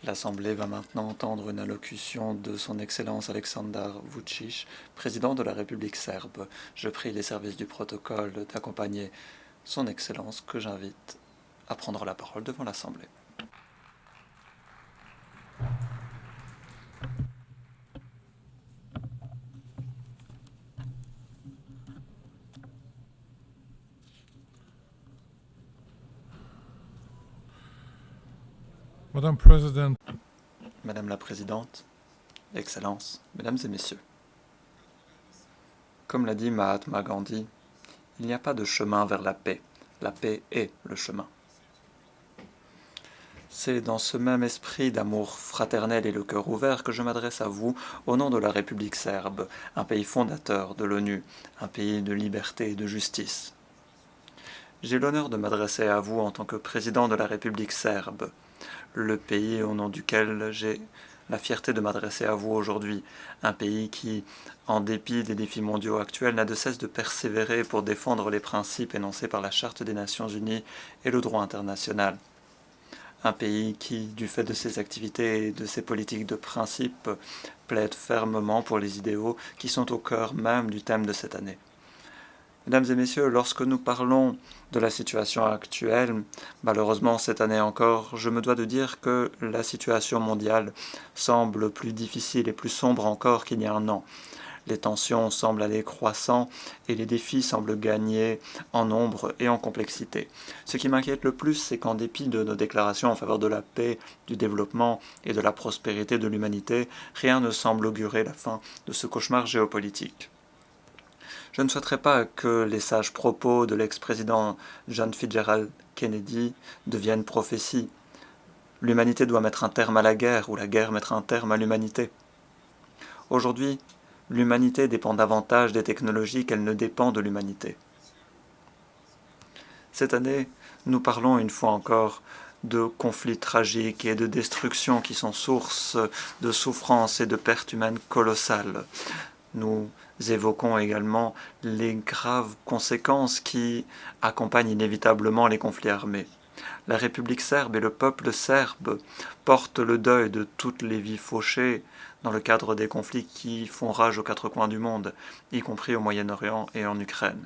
L'Assemblée va maintenant entendre une allocution de Son Excellence Aleksandar Vučić, président de la République serbe. Je prie les services du protocole d'accompagner Son Excellence, que j'invite à prendre la parole devant l'Assemblée. Madame President, Madame la Présidente, Excellences, Mesdames et Messieurs. Comme l'a dit Mahatma Gandhi, il n'y a pas de chemin vers la paix. La paix est le chemin. C'est dans ce même esprit d'amour fraternel et le cœur ouvert que je m'adresse à vous au nom de la République serbe, un pays fondateur de l'ONU, un pays de liberté et de justice. J'ai l'honneur de m'adresser à vous en tant que président de la République serbe, le pays au nom duquel j'ai la fierté de m'adresser à vous aujourd'hui, un pays qui, en dépit des défis mondiaux actuels, n'a de cesse de persévérer pour défendre les principes énoncés par la Charte des Nations Unies et le droit international. Un pays qui, du fait de ses activités et de ses politiques de principe, plaide fermement pour les idéaux qui sont au cœur même du thème de cette année. Mesdames et messieurs, lorsque nous parlons de la situation actuelle, malheureusement cette année encore, je me dois de dire que la situation mondiale semble plus difficile et plus sombre encore qu'il y a un an. Les tensions semblent aller croissant et les défis semblent gagner en nombre et en complexité. Ce qui m'inquiète le plus, c'est qu'en dépit de nos déclarations en faveur de la paix, du développement et de la prospérité de l'humanité, rien ne semble augurer la fin de ce cauchemar géopolitique. Je ne souhaiterais pas que les sages propos de l'ex-président John Fitzgerald Kennedy deviennent prophétie. L'humanité doit mettre un terme à la guerre, ou la guerre mettra un terme à l'humanité. Aujourd'hui, l'humanité dépend davantage des technologies qu'elle ne dépend de l'humanité. Cette année, nous parlons une fois encore de conflits tragiques et de destructions qui sont source de souffrances et de pertes humaines colossales. Nous évoquons également les graves conséquences qui accompagnent inévitablement les conflits armés. La République serbe et le peuple serbe portent le deuil de toutes les vies fauchées dans le cadre des conflits qui font rage aux quatre coins du monde, y compris au Moyen-Orient et en Ukraine.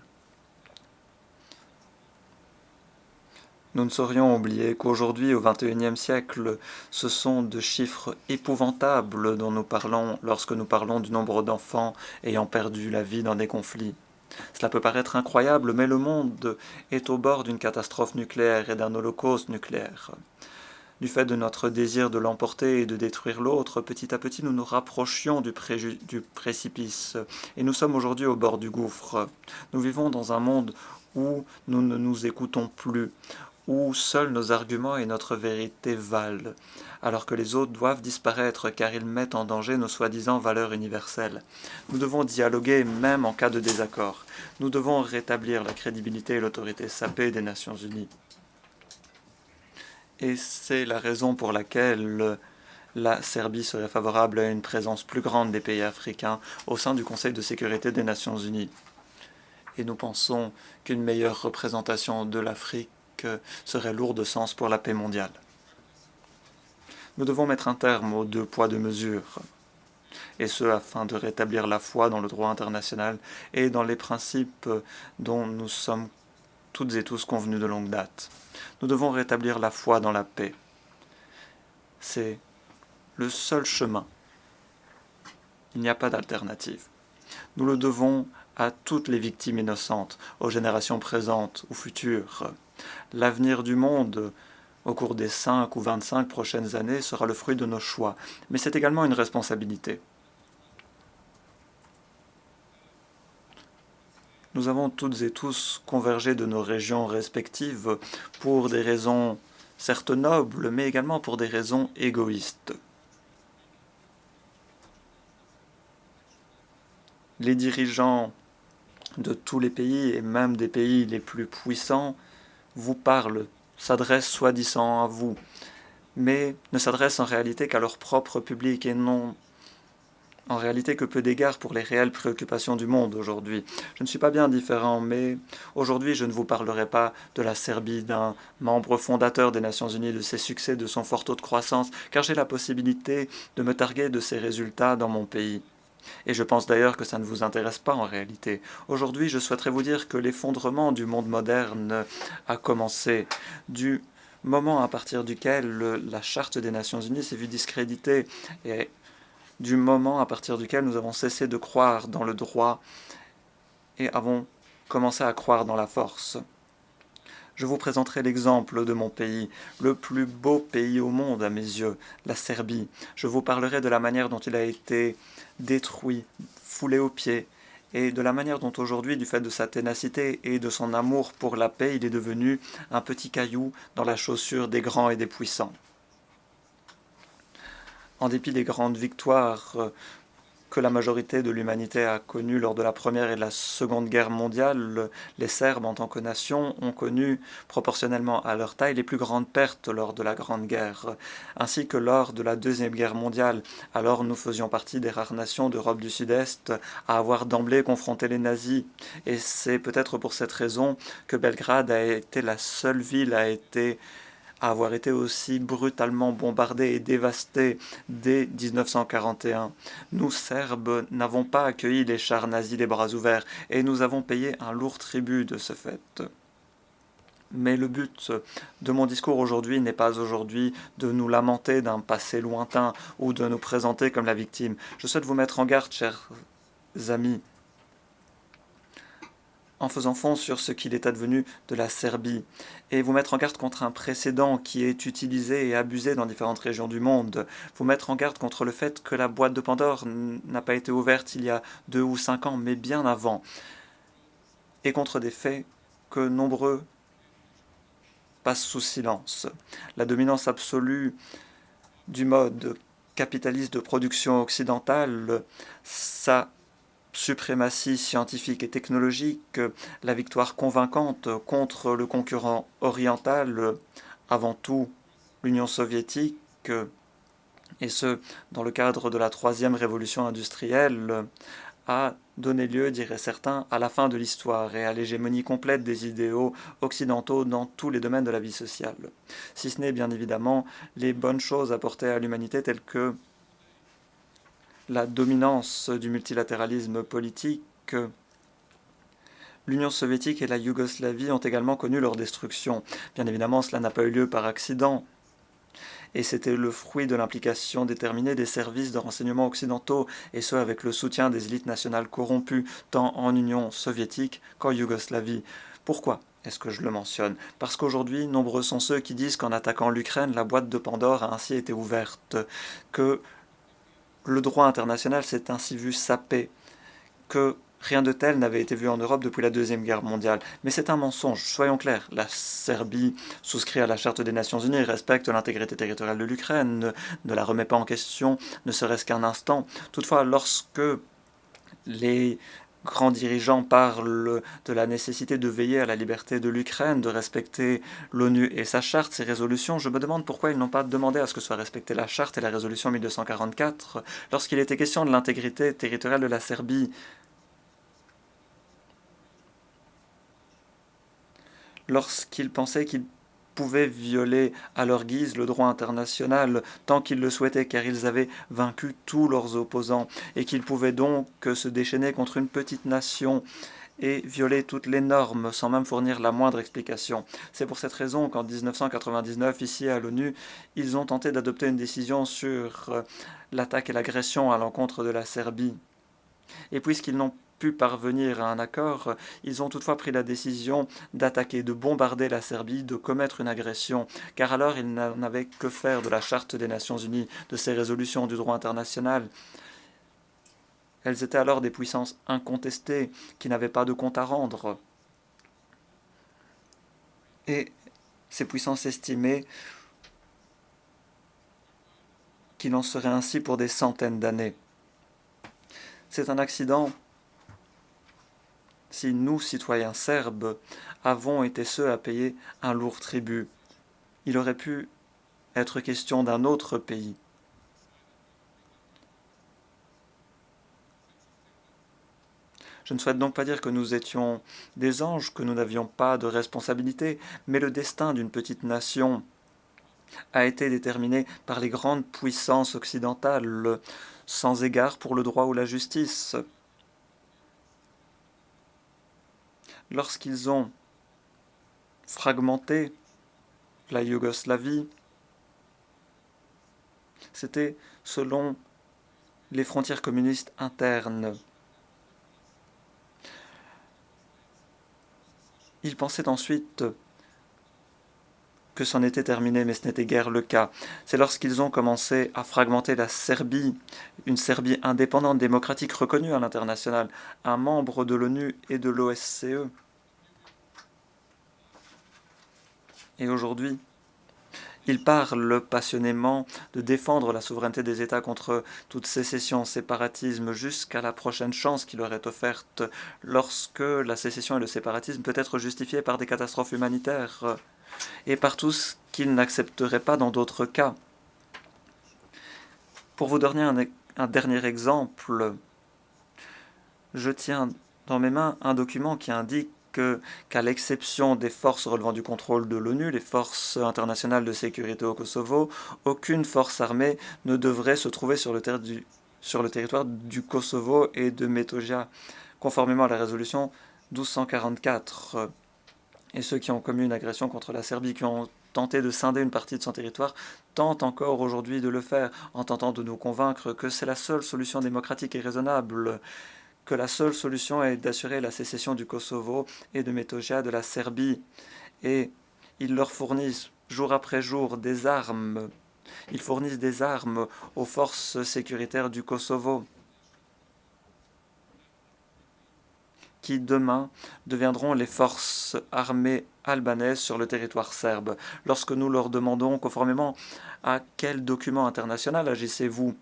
Nous ne saurions oublier qu'aujourd'hui, au XXIe siècle, ce sont de chiffres épouvantables dont nous parlons lorsque nous parlons du nombre d'enfants ayant perdu la vie dans des conflits. Cela peut paraître incroyable, mais le monde est au bord d'une catastrophe nucléaire et d'un holocauste nucléaire. Du fait de notre désir de l'emporter et de détruire l'autre, petit à petit nous nous rapprochions du précipice, et nous sommes aujourd'hui au bord du gouffre. Nous vivons dans un monde où nous ne nous écoutons plus, où seuls nos arguments et notre vérité valent, alors que les autres doivent disparaître car ils mettent en danger nos soi-disant valeurs universelles. Nous devons dialoguer même en cas de désaccord. Nous devons rétablir la crédibilité et l'autorité sapée des Nations Unies. Et c'est la raison pour laquelle la Serbie serait favorable à une présence plus grande des pays africains au sein du Conseil de sécurité des Nations Unies. Et nous pensons qu'une meilleure représentation de l'Afrique serait lourd de sens pour la paix mondiale. Nous devons mettre un terme aux deux poids deux mesures, et ce afin de rétablir la foi dans le droit international et dans les principes dont nous sommes toutes et tous convenus de longue date. Nous devons rétablir la foi dans la paix. C'est le seul chemin. Il n'y a pas d'alternative. Nous le devons à toutes les victimes innocentes, aux générations présentes ou futures. L'avenir du monde, au cours des 5 ou 25 prochaines années, sera le fruit de nos choix, mais c'est également une responsabilité. Nous avons toutes et tous convergé de nos régions respectives pour des raisons certes nobles, mais également pour des raisons égoïstes. Les dirigeants de tous les pays, et même des pays les plus puissants, vous parlent, s'adressent soi-disant à vous, mais ne s'adressent en réalité qu'à leur propre public et non en réalité que peu d'égard pour les réelles préoccupations du monde aujourd'hui. Je ne suis pas bien différent, mais aujourd'hui je ne vous parlerai pas de la Serbie, d'un membre fondateur des Nations Unies, de ses succès, de son fort taux de croissance, car j'ai la possibilité de me targuer de ses résultats dans mon pays. Et je pense d'ailleurs que ça ne vous intéresse pas en réalité. Aujourd'hui, je souhaiterais vous dire que l'effondrement du monde moderne a commencé, du moment à partir duquel la Charte des Nations Unies s'est vue discréditée et du moment à partir duquel nous avons cessé de croire dans le droit et avons commencé à croire dans la force. Je vous présenterai l'exemple de mon pays, le plus beau pays au monde à mes yeux, la Serbie. Je vous parlerai de la manière dont il a été détruit, foulé aux pieds, et de la manière dont aujourd'hui, du fait de sa ténacité et de son amour pour la paix, il est devenu un petit caillou dans la chaussure des grands et des puissants. En dépit des grandes victoires que la majorité de l'humanité a connues lors de la Première et de la Seconde Guerre mondiale, les Serbes, en tant que nation, ont connu, proportionnellement à leur taille, les plus grandes pertes lors de la Grande Guerre, ainsi que lors de la Deuxième Guerre mondiale. Alors nous faisions partie des rares nations d'Europe du Sud-Est à avoir d'emblée confronté les nazis. Et c'est peut-être pour cette raison que Belgrade a été la seule ville à avoir été aussi brutalement bombardée et dévastée dès 1941. Nous, Serbes, n'avons pas accueilli les chars nazis les bras ouverts, et nous avons payé un lourd tribut de ce fait. Mais le but de mon discours aujourd'hui n'est pas aujourd'hui de nous lamenter d'un passé lointain ou de nous présenter comme la victime. Je souhaite vous mettre en garde, chers amis, en faisant fond sur ce qu'il est advenu de la Serbie, et vous mettre en garde contre un précédent qui est utilisé et abusé dans différentes régions du monde, vous mettre en garde contre le fait que la boîte de Pandore n'a pas été ouverte il y a 2 ou 5 ans, mais bien avant, et contre des faits que nombreux passent sous silence. La dominance absolue du mode capitaliste de production occidentale, sa suprématie scientifique et technologique, la victoire convaincante contre le concurrent oriental, avant tout l'Union soviétique, et ce, dans le cadre de la troisième révolution industrielle, a donné lieu, diraient certains, à la fin de l'histoire et à l'hégémonie complète des idéaux occidentaux dans tous les domaines de la vie sociale. Si ce n'est bien évidemment les bonnes choses apportées à l'humanité telles que la dominance du multilatéralisme politique, l'Union soviétique et la Yougoslavie ont également connu leur destruction. Bien évidemment, cela n'a pas eu lieu par accident, et c'était le fruit de l'implication déterminée des services de renseignement occidentaux, et ce avec le soutien des élites nationales corrompues, tant en Union soviétique qu'en Yougoslavie. Pourquoi est-ce que je le mentionne? Parce qu'aujourd'hui, nombreux sont ceux qui disent qu'en attaquant l'Ukraine, la boîte de Pandore a ainsi été ouverte, que le droit international s'est ainsi vu sapé, que rien de tel n'avait été vu en Europe depuis la Deuxième Guerre mondiale. Mais c'est un mensonge, soyons clairs. La Serbie souscrit à la Charte des Nations Unies, respecte l'intégrité territoriale de l'Ukraine, ne la remet pas en question, ne serait-ce qu'un instant. Toutefois, lorsque les grands dirigeants parlent de la nécessité de veiller à la liberté de l'Ukraine, de respecter l'ONU et sa charte, ses résolutions, je me demande pourquoi ils n'ont pas demandé à ce que soit respectée la charte et la résolution 1244 lorsqu'il était question de l'intégrité territoriale de la Serbie. Lorsqu'ils pensaient qu'ils pouvaient violer à leur guise le droit international tant qu'ils le souhaitaient, car ils avaient vaincu tous leurs opposants, et qu'ils pouvaient donc se déchaîner contre une petite nation et violer toutes les normes sans même fournir la moindre explication. C'est pour cette raison qu'en 1999, ici à l'ONU, ils ont tenté d'adopter une décision sur l'attaque et l'agression à l'encontre de la Serbie. Et puisqu'ils n'ont pu parvenir à un accord, ils ont toutefois pris la décision d'attaquer, de bombarder la Serbie, de commettre une agression, car alors ils n'en avaient que faire de la Charte des Nations Unies, de ces résolutions du droit international. Elles étaient alors des puissances incontestées, qui n'avaient pas de compte à rendre. Et ces puissances estimaient qu'il en serait ainsi pour des centaines d'années. C'est un accident si nous, citoyens serbes, avons été ceux à payer un lourd tribut. Il aurait pu être question d'un autre pays. Je ne souhaite donc pas dire que nous étions des anges, que nous n'avions pas de responsabilité, mais le destin d'une petite nation a été déterminé par les grandes puissances occidentales, sans égard pour le droit ou la justice. Lorsqu'ils ont fragmenté la Yougoslavie, c'était selon les frontières communistes internes. Ils pensaient ensuite que c'en était terminé, mais ce n'était guère le cas. C'est lorsqu'ils ont commencé à fragmenter la Serbie, une Serbie indépendante, démocratique, reconnue à l'international, un membre de l'ONU et de l'OSCE. Et aujourd'hui, ils parlent passionnément de défendre la souveraineté des États contre toute sécession, séparatisme, jusqu'à la prochaine chance qui leur est offerte lorsque la sécession et le séparatisme peut être justifié par des catastrophes humanitaires et par tout ce qu'ils n'accepteraient pas dans d'autres cas. Pour vous donner un dernier exemple, je tiens dans mes mains un document qui indique qu'à l'exception des forces relevant du contrôle de l'ONU, les forces internationales de sécurité au Kosovo, aucune force armée ne devrait se trouver sur le territoire du Kosovo et de Metoja, conformément à la résolution 1244. Et ceux qui ont commis une agression contre la Serbie, qui ont tenté de scinder une partie de son territoire, tentent encore aujourd'hui de le faire, en tentant de nous convaincre que c'est la seule solution démocratique et raisonnable, que la seule solution est d'assurer la sécession du Kosovo et de Metoja de la Serbie. Et ils leur fournissent jour après jour des armes. Ils fournissent des armes aux forces sécuritaires du Kosovo, qui demain deviendront les forces armées albanaises sur le territoire serbe. Lorsque nous leur demandons conformément à quel document international agissez-vous,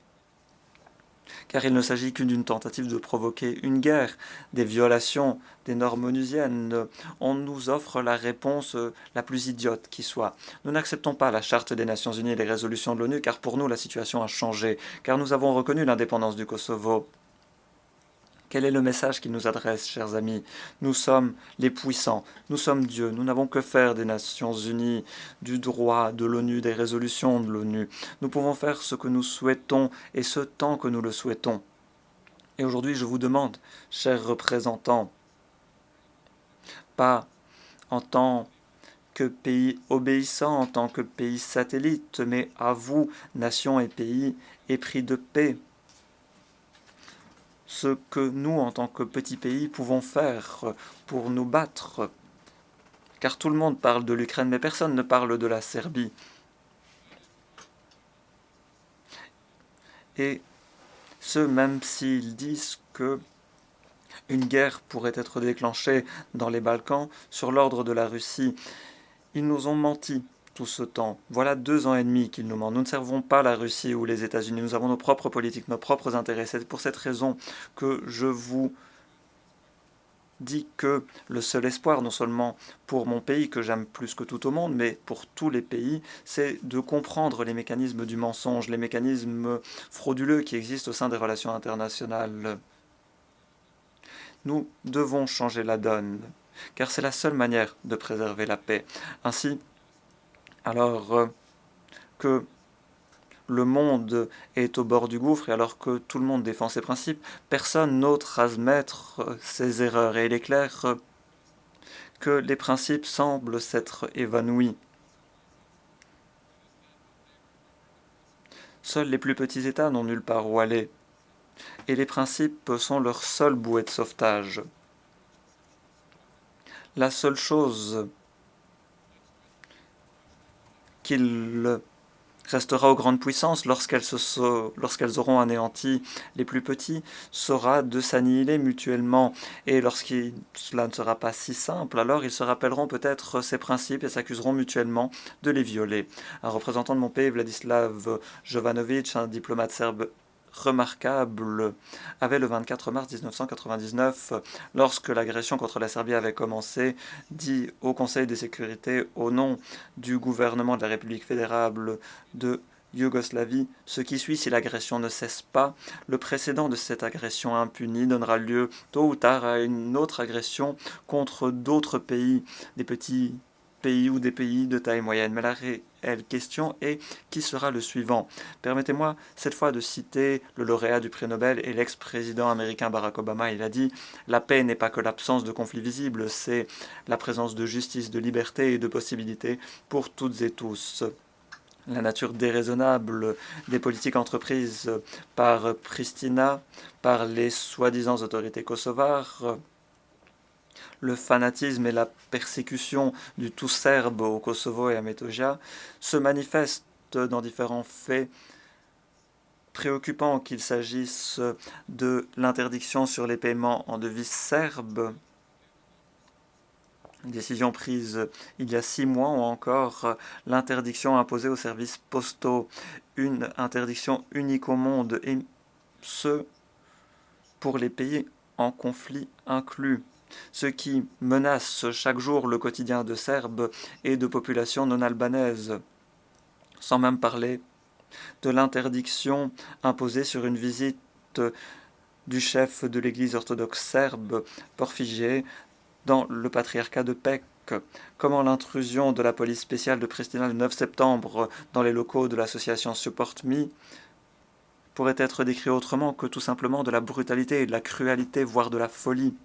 car il ne s'agit que d'une tentative de provoquer une guerre, des violations des normes onusiennes. On nous offre la réponse la plus idiote qui soit. Nous n'acceptons pas la Charte des Nations Unies et les résolutions de l'ONU, car pour nous la situation a changé, car nous avons reconnu l'indépendance du Kosovo. Quel est le message qu'il nous adresse, chers amis? Nous sommes les puissants, nous sommes Dieu, nous n'avons que faire des Nations Unies, du droit, de l'ONU, des résolutions de l'ONU. Nous pouvons faire ce que nous souhaitons et ce temps que nous le souhaitons. Et aujourd'hui, je vous demande, chers représentants, pas en tant que pays obéissant, en tant que pays satellite, mais à vous, nations et pays épris de paix, ce que nous, en tant que petits pays, pouvons faire pour nous battre. Car tout le monde parle de l'Ukraine, mais personne ne parle de la Serbie. Et ce, même s'ils disent que une guerre pourrait être déclenchée dans les Balkans sur l'ordre de la Russie, ils nous ont menti tout ce temps. Voilà 2 ans et demi qu'ils nous mentent. Nous ne servons pas la Russie ou les États-Unis. Nous avons nos propres politiques, nos propres intérêts. C'est pour cette raison que je vous dis que le seul espoir, non seulement pour mon pays que j'aime plus que tout au monde, mais pour tous les pays, c'est de comprendre les mécanismes du mensonge, les mécanismes frauduleux qui existent au sein des relations internationales. Nous devons changer la donne, car c'est la seule manière de préserver la paix. Ainsi, alors que le monde est au bord du gouffre et alors que tout le monde défend ses principes, personne n'ose admettre ses erreurs. Et il est clair que les principes semblent s'être évanouis. Seuls les plus petits États n'ont nulle part où aller. Et les principes sont leur seule bouée de sauvetage. La seule chose qu'il restera aux grandes puissances lorsqu'elles auront anéanti les plus petits, sera de s'annihiler mutuellement. Et cela ne sera pas si simple, alors ils se rappelleront peut-être ces principes et s'accuseront mutuellement de les violer. Un représentant de mon pays, Vladislav Jovanovic, un diplomate serbe remarquable, avait le 24 mars 1999, lorsque l'agression contre la Serbie avait commencé, dit au Conseil de sécurité, au nom du gouvernement de la République fédérale de Yougoslavie, ce qui suit si l'agression ne cesse pas. Le précédent de cette agression impunie donnera lieu tôt ou tard à une autre agression contre d'autres pays, des petits pays ou des pays de taille moyenne. Mais la réelle question est qui sera le suivant? Permettez-moi cette fois de citer le lauréat du prix Nobel et l'ex-président américain Barack Obama. Il a dit « La paix n'est pas que l'absence de conflits visibles, c'est la présence de justice, de liberté et de possibilités pour toutes et tous. » La nature déraisonnable des politiques entreprises par Pristina, par les soi-disant autorités kosovares, le fanatisme et la persécution du tout serbe au Kosovo et à Metoja se manifestent dans différents faits préoccupants, qu'il s'agisse de l'interdiction sur les paiements en devise serbe, une décision prise il y a 6 mois, ou encore l'interdiction imposée aux services postaux, une interdiction unique au monde, et ce, pour les pays en conflit inclus, ce qui menace chaque jour le quotidien de Serbes et de populations non albanaises, sans même parler de l'interdiction imposée sur une visite du chef de l'église orthodoxe serbe, Porfirije, dans le patriarcat de Pec. Comment l'intrusion de la police spéciale de Pristina le 9 septembre dans les locaux de l'association Support Me pourrait être décrit autrement que tout simplement de la brutalité et de la cruauté, voire de la folie.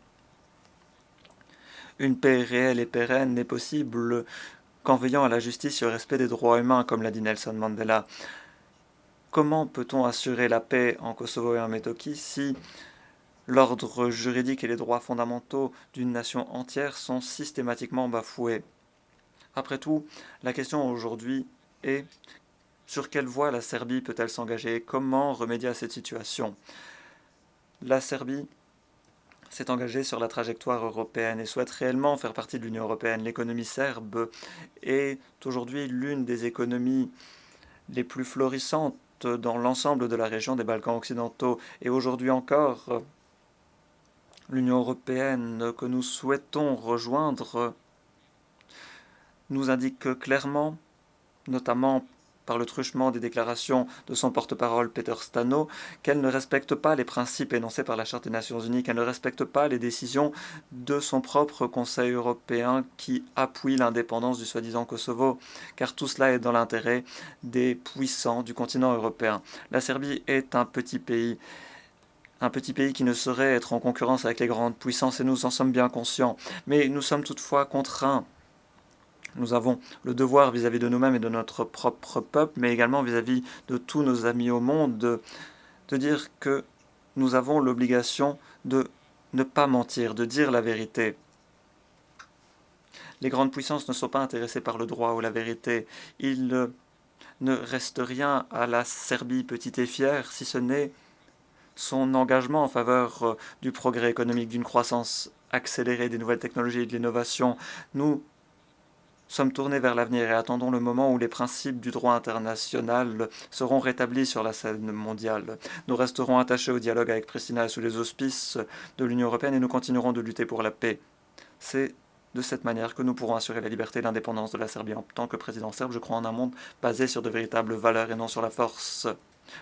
Une paix réelle et pérenne n'est possible qu'en veillant à la justice et au respect des droits humains, comme l'a dit Nelson Mandela. Comment peut-on assurer la paix en Kosovo et en Metoki si l'ordre juridique et les droits fondamentaux d'une nation entière sont systématiquement bafoués? Après tout, la question aujourd'hui est sur quelle voie la Serbie peut-elle s'engager? Comment remédier à cette situation? La Serbie s'est engagée sur la trajectoire européenne et souhaite réellement faire partie de l'Union européenne. L'économie serbe est aujourd'hui l'une des économies les plus florissantes dans l'ensemble de la région des Balkans occidentaux. Et aujourd'hui encore, l'Union européenne que nous souhaitons rejoindre nous indique clairement, notamment par le truchement des déclarations de son porte-parole Peter Stano, qu'elle ne respecte pas les principes énoncés par la Charte des Nations Unies, qu'elle ne respecte pas les décisions de son propre Conseil européen qui appuie l'indépendance du soi-disant Kosovo, car tout cela est dans l'intérêt des puissants du continent européen. La Serbie est un petit pays qui ne saurait être en concurrence avec les grandes puissances, et nous en sommes bien conscients. Mais nous sommes toutefois contraints. Nous avons le devoir vis-à-vis de nous-mêmes et de notre propre peuple, mais également vis-à-vis de tous nos amis au monde, de dire que nous avons l'obligation de ne pas mentir, de dire la vérité. Les grandes puissances ne sont pas intéressées par le droit ou la vérité. Il ne reste rien à la Serbie petite et fière, si ce n'est son engagement en faveur du progrès économique, d'une croissance accélérée, des nouvelles technologies et de l'innovation. Nous sommes tournés vers l'avenir et attendons le moment où les principes du droit international seront rétablis sur la scène mondiale. Nous resterons attachés au dialogue avec Pristina sous les auspices de l'Union européenne et nous continuerons de lutter pour la paix. C'est de cette manière que nous pourrons assurer la liberté et l'indépendance de la Serbie. En tant que président serbe, je crois en un monde basé sur de véritables valeurs et non sur la force.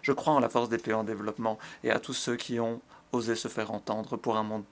Je crois en la force des pays en développement et à tous ceux qui ont osé se faire entendre pour un monde